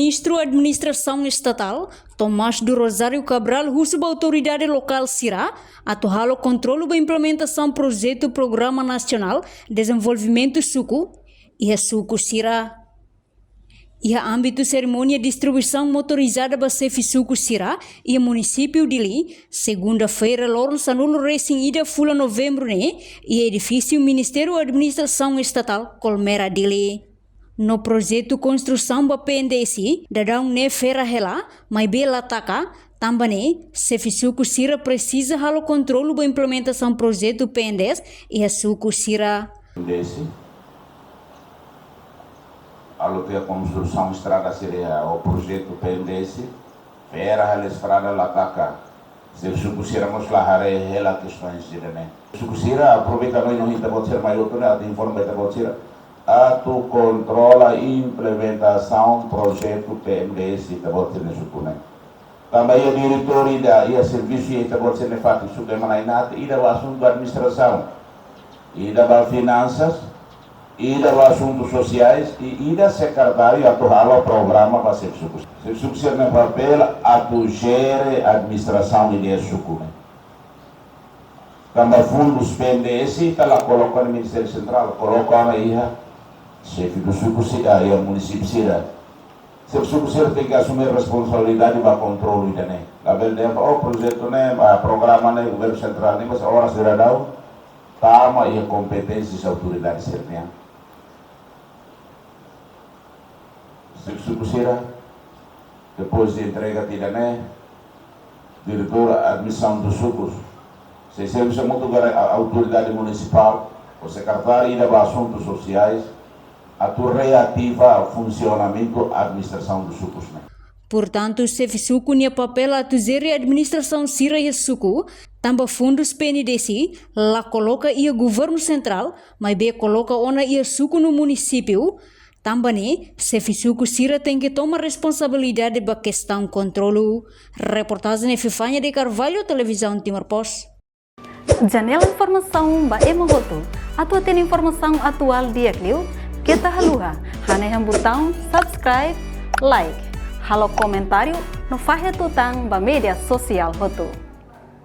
Ministro da Administração Estatal, Tomás do Rosário Cabral, recebeu a autoridade local CIRA, atual o controle da implementação do projeto Programa Nacional de Desenvolvimento Suco, e a Suco CIRA. E a âmbito cerimônia de distribuição motorizada da CEF Suco CIRA e o município de Li, segunda-feira, Lawrence Anulo Racing Ida Fula Novembro, né? E edifício Ministério da Administração Estatal, Colmera de Li. No projeto construção da PNDC, da ne fera hela, mas bela taka, também CEF Suco CIRA precisa o controle da implementação do projeto PNDS e a Suco CIRA. A construção estrada seria o projeto PNDS, fera a estrada lá taka. Se supusiéramos lá ela questões de né. Supusiera aproveita nós não ainda pode ser maior né, a informa da pode ser ato controla e implementação projeto PNDS da pode ser nesse né. Também a diretoria e a serviço e da pode ser fato sobre manainat e da assunto da administração e da finanças e da assuntos sociais e da secretária atual o programa para ser suco. Se suceder no papel a gere administração e de suco. Também fundos PNDS está lá colocando no Ministério Central, colocando aí chefe do suco e o município Cira. Se o suco tem que assumir responsabilidade para controle também. A verdade o projeto né, o programa né, o governo central né, mas a hora será dado, tama e competências da autoridade certa. Se possível, depois de entrega né, diretora admissão dos sucos, se serve muito a autoridade municipal, o secretário de assuntos sociais, a reativa ao funcionamento da administração dos sucos. Né. Portanto, CEF Suco tinha papel a a administração CIRA e Suco, também fundos PNDC, lá coloca e o governo central, mas bem coloca ona e Suco no município. Também, CEF Suco CIRA tem que tomar responsabilidade da questão controle. Reportagem Fifanha de Carvalho, Televisão Timor-Post. Janela informação ba Emohoto. Atua tem informação atual dia Clio. Kita haluha, haneham botão subscribe, like, halo comentário no Fahia Tutang ba media sosial Hoto.